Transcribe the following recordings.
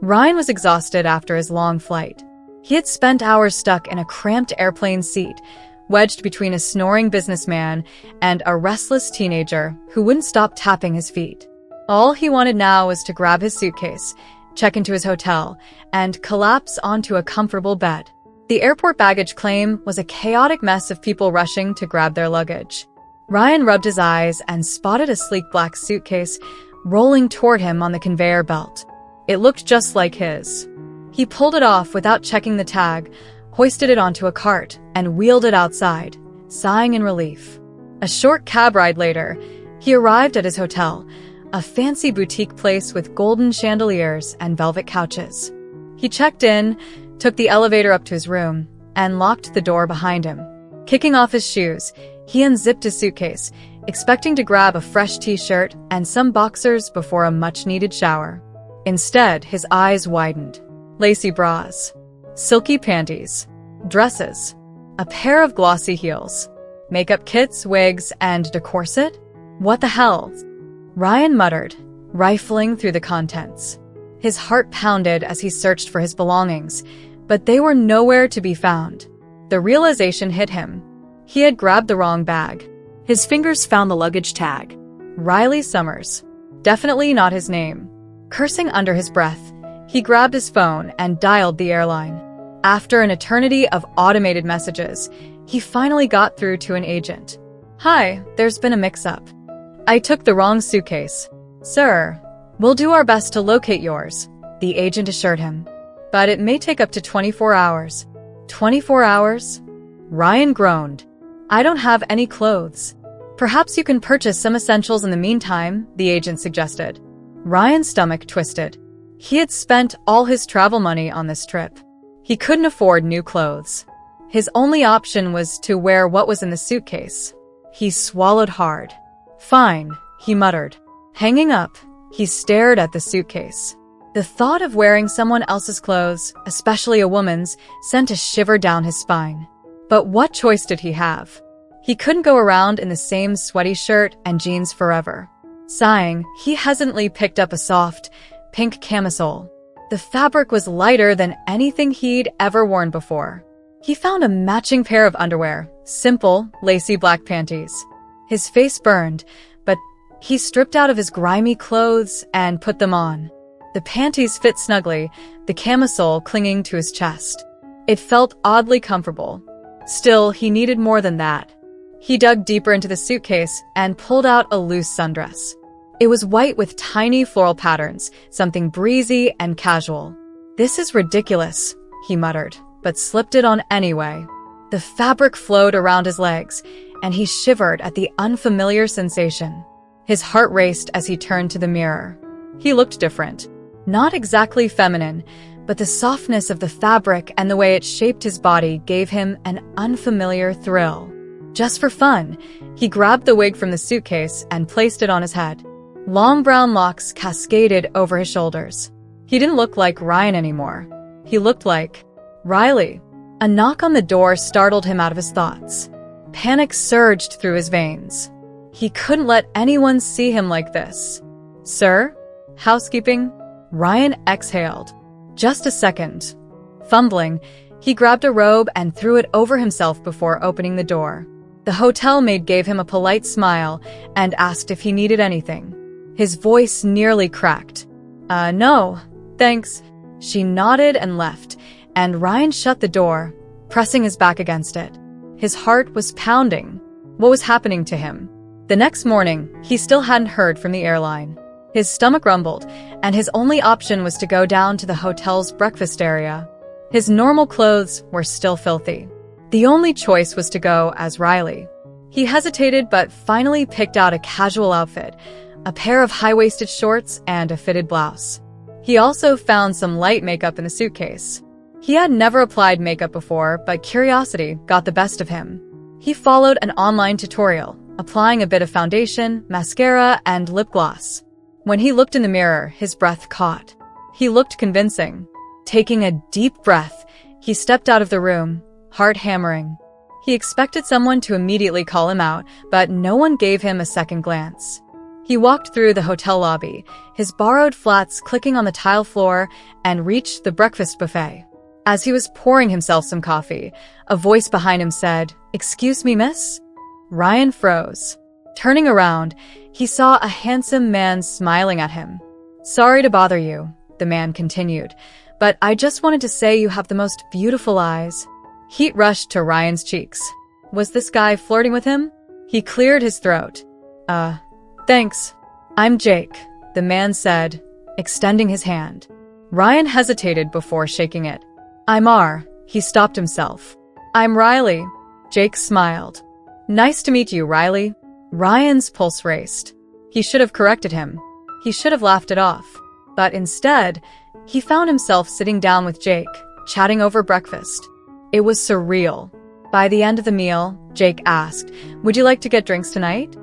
Ryan was exhausted after his long flight. He had spent hours stuck in a cramped airplane seat, wedged between a snoring businessman and a restless teenager who wouldn't stop tapping his feet. All he wanted now was to grab his suitcase, check into his hotel, and collapse onto a comfortable bed. The airport baggage claim was a chaotic mess of people rushing to grab their luggage. Ryan rubbed his eyes and spotted a sleek black suitcase rolling toward him on the conveyor belt. It looked just like his. He pulled it off without checking the tag, hoisted it onto a cart, and wheeled it outside, sighing in relief. A short cab ride later, he arrived at his hotel, a fancy boutique place with golden chandeliers and velvet couches. He checked in, took the elevator up to his room, and locked the door behind him. Kicking off his shoes, he unzipped his suitcase, expecting to grab a fresh t-shirt and some boxers before a much-needed shower. Instead, his eyes widened. Lacy bras, silky panties, dresses, a pair of glossy heels, makeup kits, wigs, and a corset? What the hell? Ryan muttered, rifling through the contents. His heart pounded as he searched for his belongings, but they were nowhere to be found. The realization hit him. He had grabbed the wrong bag. His fingers found the luggage tag. Riley Summers. Definitely not his name. Cursing under his breath, he grabbed his phone and dialed the airline. After an eternity of automated messages, he finally got through to an agent. "Hi, there's been a mix-up. I took the wrong suitcase." "Sir, we'll do our best to locate yours," the agent assured him. "But it may take up to 24 hours. 24 hours? Ryan groaned. "I don't have any clothes." "Perhaps you can purchase some essentials in the meantime," the agent suggested. Ryan's stomach twisted. He had spent all his travel money on this trip. He couldn't afford new clothes. His only option was to wear what was in the suitcase. He swallowed hard. "Fine," he muttered. Hanging up, he stared at the suitcase. The thought of wearing someone else's clothes, especially a woman's, sent a shiver down his spine. But what choice did he have? He couldn't go around in the same sweaty shirt and jeans forever. Sighing, he hesitantly picked up a soft, pink camisole. The fabric was lighter than anything he'd ever worn before. He found a matching pair of underwear, simple, lacy black panties. His face burned, but he stripped out of his grimy clothes and put them on. The panties fit snugly, the camisole clinging to his chest. It felt oddly comfortable. Still, he needed more than that. He dug deeper into the suitcase and pulled out a loose sundress. It was white with tiny floral patterns, something breezy and casual. "This is ridiculous," he muttered, but slipped it on anyway. The fabric flowed around his legs, and he shivered at the unfamiliar sensation. His heart raced as he turned to the mirror. He looked different. Not exactly feminine, but the softness of the fabric and the way it shaped his body gave him an unfamiliar thrill. Just for fun, he grabbed the wig from the suitcase and placed it on his head. Long brown locks cascaded over his shoulders. He didn't look like Ryan anymore. He looked like Riley. A knock on the door startled him out of his thoughts. Panic surged through his veins. He couldn't let anyone see him like this. "Sir? Housekeeping?" Ryan exhaled. "Just a second." Fumbling, he grabbed a robe and threw it over himself before opening the door. The hotel maid gave him a polite smile and asked if he needed anything. His voice nearly cracked. No, thanks." She nodded and left, and Ryan shut the door, pressing his back against it. His heart was pounding. What was happening to him? The next morning, he still hadn't heard from the airline. His stomach rumbled, and his only option was to go down to the hotel's breakfast area. His normal clothes were still filthy. The only choice was to go as Riley. He hesitated but finally picked out a casual outfit, a pair of high-waisted shorts and a fitted blouse. He also found some light makeup in the suitcase. He had never applied makeup before, but curiosity got the best of him. He followed an online tutorial, applying a bit of foundation, mascara, and lip gloss. When he looked in the mirror, his breath caught. He looked convincing. Taking a deep breath, he stepped out of the room, heart hammering. He expected someone to immediately call him out, but no one gave him a second glance. He walked through the hotel lobby, his borrowed flats clicking on the tile floor, and reached the breakfast buffet. As he was pouring himself some coffee, a voice behind him said, "Excuse me, miss?" Ryan froze. Turning around, he saw a handsome man smiling at him. "Sorry to bother you," the man continued, "but I just wanted to say you have the most beautiful eyes." Heat rushed to Ryan's cheeks. Was this guy flirting with him? He cleared his throat. Thanks. I'm Jake," the man said, extending his hand. Ryan hesitated before shaking it. "I'm R," he stopped himself. "I'm Riley." Jake smiled. "Nice to meet you, Riley." Ryan's pulse raced. He should have corrected him. He should have laughed it off. But instead, he found himself sitting down with Jake, chatting over breakfast. It was surreal. By the end of the meal, Jake asked, "Would you like to get drinks tonight?"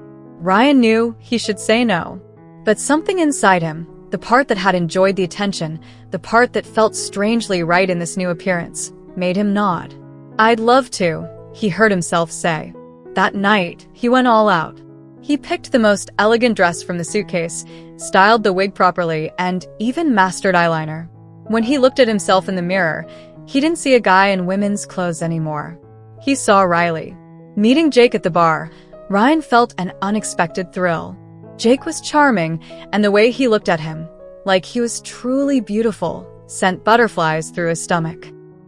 Ryan knew he should say no. But something inside him, the part that had enjoyed the attention, the part that felt strangely right in this new appearance, made him nod. "I'd love to," he heard himself say. That night, he went all out. He picked the most elegant dress from the suitcase, styled the wig properly, and even mastered eyeliner. When he looked at himself in the mirror, he didn't see a guy in women's clothes anymore. He saw Riley. Meeting Jake at the bar, Ryan felt an unexpected thrill. Jake was charming, and the way he looked at him, like he was truly beautiful, sent butterflies through his stomach.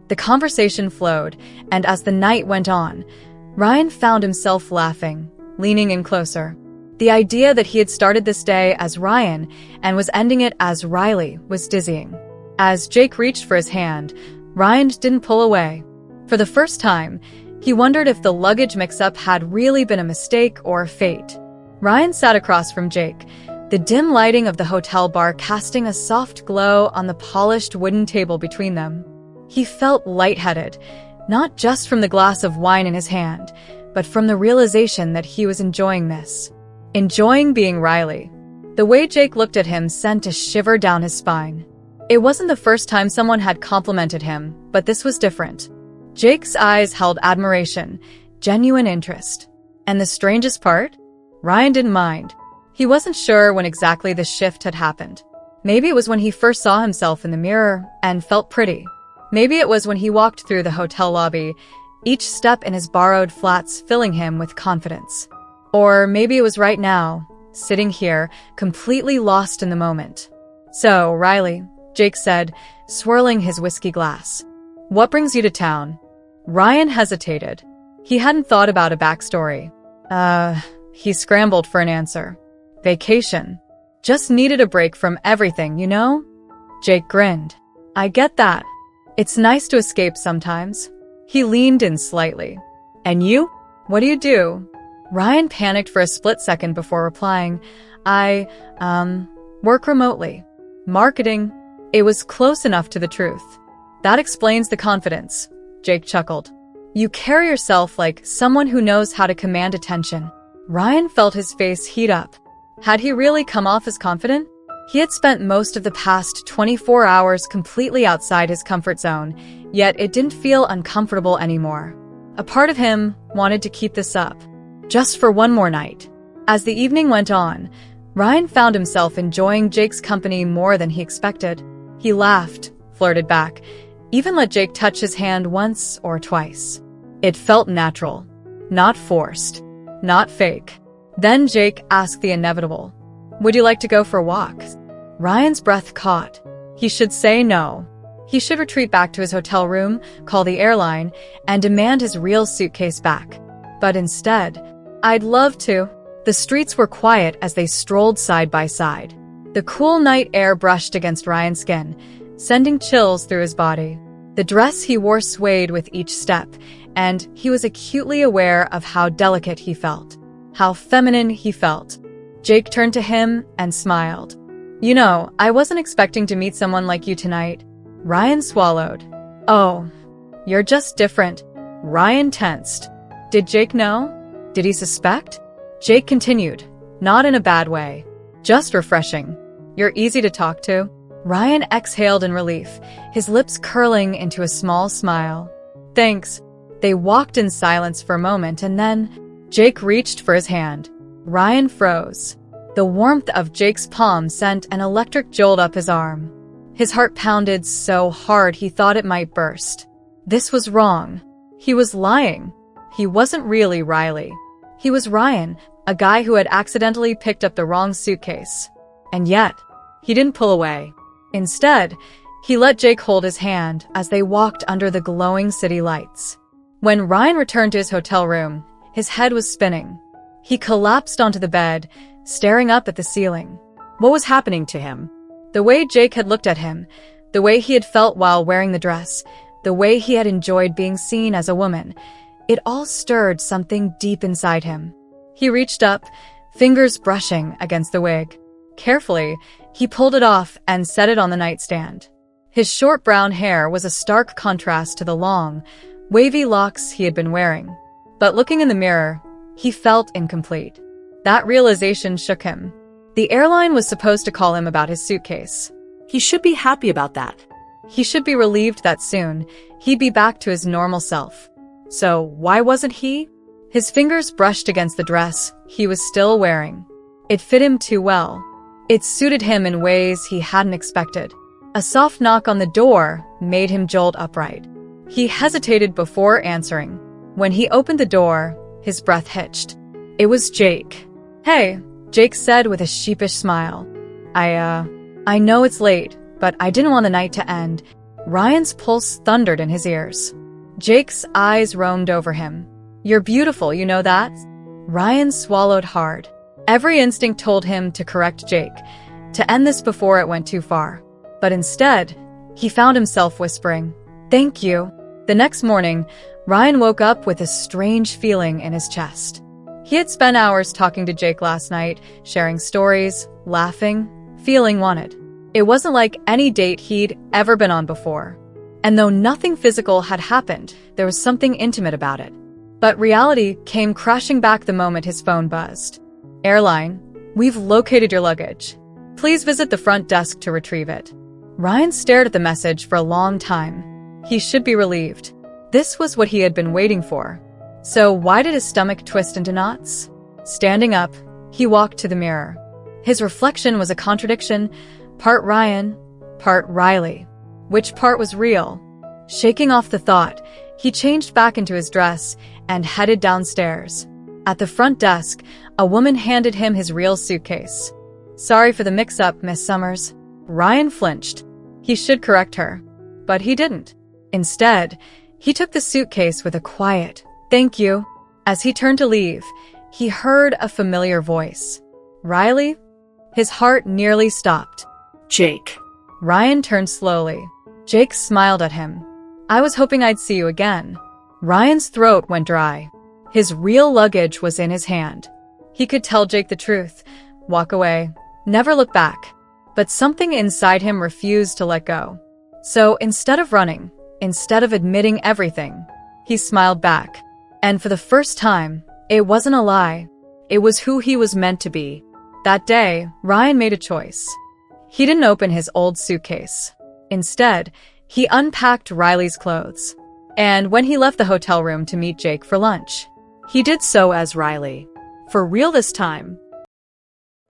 The conversation flowed, and as the night went on, Ryan found himself laughing, leaning in closer. The idea that he had started this day as Ryan and was ending it as Riley was dizzying. As Jake reached for his hand, Ryan didn't pull away. For the first time, he wondered if the luggage mix-up had really been a mistake or fate. Ryan sat across from Jake, the dim lighting of the hotel bar casting a soft glow on the polished wooden table between them. He felt lightheaded, not just from the glass of wine in his hand, but from the realization that he was enjoying this. Enjoying being Riley. The way Jake looked at him sent a shiver down his spine. It wasn't the first time someone had complimented him, but this was different. Jake's eyes held admiration, genuine interest. And the strangest part? Ryan didn't mind. He wasn't sure when exactly the shift had happened. Maybe it was when he first saw himself in the mirror and felt pretty. Maybe it was when he walked through the hotel lobby, each step in his borrowed flats filling him with confidence. Or maybe it was right now, sitting here, completely lost in the moment. "So, Riley," Jake said, swirling his whiskey glass. "What brings you to town?" Ryan hesitated. He hadn't thought about a backstory. He scrambled for an answer. "Vacation. Just needed a break from everything, you know?" Jake grinned. "I get that. It's nice to escape sometimes." He leaned in slightly. "And you? What do you do?" Ryan panicked for a split second before replying. I work remotely. Marketing." It was close enough to the truth. "That explains the confidence," Jake chuckled. "You carry yourself like someone who knows how to command attention." Ryan felt his face heat up. Had he really come off as confident? He had spent most of the past 24 hours completely outside his comfort zone, yet it didn't feel uncomfortable anymore. A part of him wanted to keep this up, just for one more night. As the evening went on, Ryan found himself enjoying Jake's company more than he expected. He laughed, flirted back, even let Jake touch his hand once or twice. It felt natural, not forced, not fake. Then Jake asked the inevitable. "Would you like to go for a walk?" Ryan's breath caught. He should say no. He should retreat back to his hotel room, call the airline, and demand his real suitcase back. But instead, "I'd love to." The streets were quiet as they strolled side by side. The cool night air brushed against Ryan's skin, sending chills through his body. The dress he wore swayed with each step, and he was acutely aware of how delicate he felt, how feminine he felt. Jake turned to him and smiled. "You know, I wasn't expecting to meet someone like you tonight." Ryan swallowed. "Oh, you're just different." Ryan tensed. Did Jake know? Did he suspect? Jake continued, not in a bad way, just refreshing. "You're easy to talk to." Ryan exhaled in relief, his lips curling into a small smile. "Thanks." They walked in silence for a moment and then Jake reached for his hand. Ryan froze. The warmth of Jake's palm sent an electric jolt up his arm. His heart pounded so hard he thought it might burst. This was wrong. He was lying. He wasn't really Riley. He was Ryan, a guy who had accidentally picked up the wrong suitcase. And yet, he didn't pull away. Instead, he let Jake hold his hand as they walked under the glowing city lights. When Ryan returned to his hotel room, his head was spinning. He collapsed onto the bed, staring up at the ceiling. What was happening to him? The way Jake had looked at him, the way he had felt while wearing the dress, the way he had enjoyed being seen as a woman, it all stirred something deep inside him. He reached up, fingers brushing against the wig. Carefully, he pulled it off and set it on the nightstand. His short brown hair was a stark contrast to the long, wavy locks he had been wearing. But looking in the mirror, he felt incomplete. That realization shook him. The airline was supposed to call him about his suitcase. He should be happy about that. He should be relieved that soon he'd be back to his normal self. So why wasn't he? His fingers brushed against the dress he was still wearing. It fit him too well. It suited him in ways he hadn't expected. A soft knock on the door made him jolt upright. He hesitated before answering. When he opened the door, his breath hitched. It was Jake. "Hey," Jake said with a sheepish smile. I know it's late, but I didn't want the night to end." Ryan's pulse thundered in his ears. Jake's eyes roamed over him. "You're beautiful, you know that?" Ryan swallowed hard. Every instinct told him to correct Jake, to end this before it went too far. But instead, he found himself whispering, "Thank you." The next morning, Ryan woke up with a strange feeling in his chest. He had spent hours talking to Jake last night, sharing stories, laughing, feeling wanted. It wasn't like any date he'd ever been on before. And though nothing physical had happened, there was something intimate about it. But reality came crashing back the moment his phone buzzed. "Airline, we've located your luggage. Please visit the front desk to retrieve it." Ryan stared at the message for a long time. He should be relieved. This was what he had been waiting for. So why did his stomach twist into knots? Standing up, he walked to the mirror. His reflection was a contradiction, part Ryan, part Riley. Which part was real? Shaking off the thought, he changed back into his dress and headed downstairs. At the front desk, a woman handed him his real suitcase. "Sorry for the mix-up, Miss Summers." Ryan flinched. He should correct her. But he didn't. Instead, he took the suitcase with a quiet, "Thank you." As he turned to leave, he heard a familiar voice. "Riley?" His heart nearly stopped. "Jake." Ryan turned slowly. Jake smiled at him. "I was hoping I'd see you again." Ryan's throat went dry. His real luggage was in his hand. He could tell Jake the truth, walk away, never look back. But something inside him refused to let go. So instead of running, instead of admitting everything, he smiled back. And for the first time, it wasn't a lie. It was who he was meant to be. That day, Ryan made a choice. He didn't open his old suitcase. Instead, he unpacked Riley's clothes. And when he left the hotel room to meet Jake for lunch, he did so as Riley. For real this time.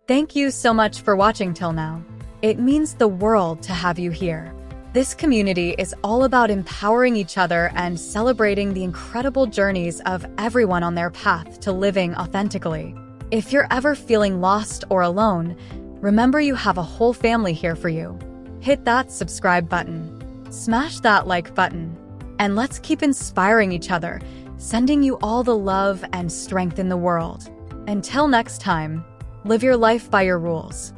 Thank you so much for watching till now. It means the world to have you here. This community is all about empowering each other and celebrating the incredible journeys of everyone on their path to living authentically. If you're ever feeling lost or alone, remember you have a whole family here for you. Hit that subscribe button. Smash that like button. And let's keep inspiring each other, sending you all the love and strength in the world. Until next time, live your life by your rules.